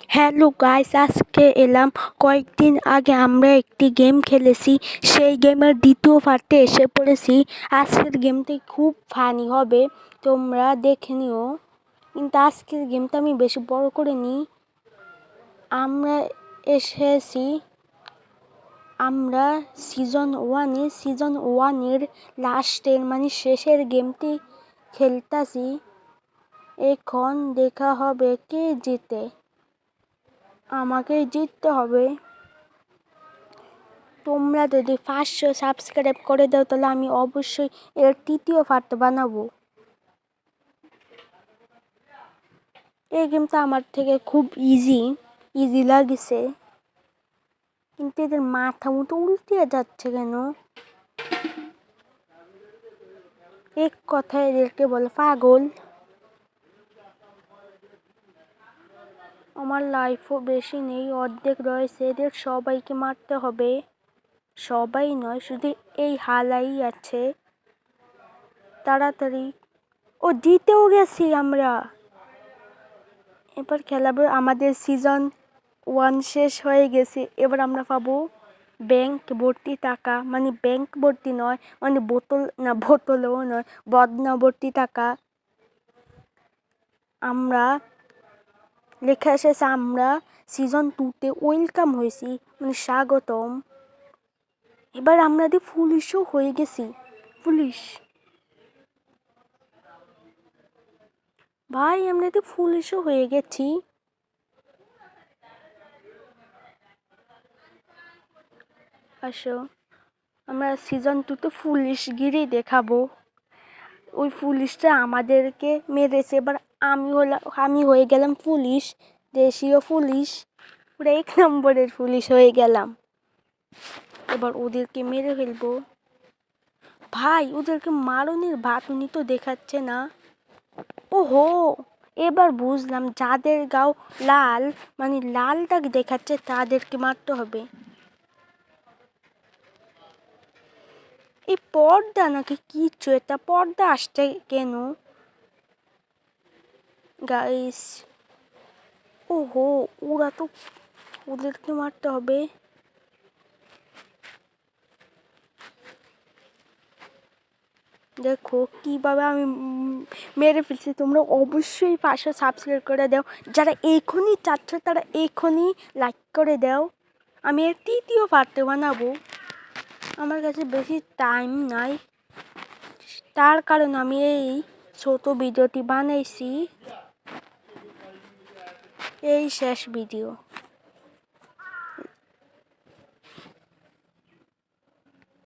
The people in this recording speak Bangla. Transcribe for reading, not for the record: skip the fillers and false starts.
হ্যালো গাইস, আজকে এলাম। কয়েকদিন আগে আমরা একটি গেম খেলেছি, সেই গেমের দ্বিতীয় পার্টে এসে পড়েছি। আজকের গেমটি খুব ফানি হবে, তোমরা দেখে নিও। কিন্তু আজকের গেমটা আমি বেশি বড় করে নিই। আমরা এসেছি, আমরা সিজন ওয়ানের লাস্টের মানে শেষের গেমটি খেলতাছি। এখন দেখা হবে কে জিতে। আমাকেই জিততে হবে। তোমরা যদি 500 সাবস্ক্রাইব করে দাও তাহলে আমি অবশ্যই এর তৃতীয় পার্ট বানাবো। এই গেমটা আমার থেকে খুব ইজি লাগছে, কিন্তু এদের মাথা মতো উল্টে যাচ্ছে কেন? এক কথায় এদেরকে বলে পাগল। আমার লাইফও বেশি নেই, অর্ধেক রয়েছে। এদের সবাইকে মারতে হবে। সবাই নয়, শুধু এই হালাই আছে। তাড়াতাড়ি। ও, জিতেও গেছি আমরা। এবার খেলাবো। আমাদের সিজন 1 শেষ হয়ে গেছে। এবার আমরা পাবো ব্যাংক ভর্তি টাকা, মানে ব্যাংক ভর্তি নয়, মানে বোতলও নয়, বদনা ভর্তি টাকা। আমরা লেখা এসেছে আমরা সিজন 2-তে ওয়েলকাম হয়েছি, মানে স্বাগতম। এবার আমরা পুলিশও হয়ে গেছি। পুলিশ ভাই, আমরা পুলিশও হয়ে গেছি। আসো, আমরা সিজন 2-তে পুলিশগিরি দেখাবো। ওই পুলিশটা আমাদেরকে মেরেছে। এবার আমি হয়ে গেলাম পুলিশ, দেশীয় পুলিশ, পুরো 1 নম্বরের পুলিশ হয়ে গেলাম। এবার ওদেরকে মেরে ফেলবো। ভাই, ওদেরকে মারনের বাটুনি তো দেখাচ্ছে না। ওহো, এবার বুঝলাম, যাদের গাও লাল, মানে লাল দাগ দেখাচ্ছে তাদেরকে মারতে হবে। এই পর্দা নাকি কিছু একটা, পর্দা আসছে কেন গাইস? ওহো, ওদেরকে মারতে হবে। দেখো কিভাবে আমি মেরে ফেলছি। তোমরা অবশ্যই 500 সাবস্ক্রাইব করে দাও। যারা এখনই চাচ্ছ তারা এখনই লাইক করে দাও। আমি এর তৃতীয় পার্টে বানাবো। আমার কাছে বেশি টাইম নাই, তার কারণ আমি এই ছোট ভিডিওটি বানাইছি। এই শেষ ভিডিও।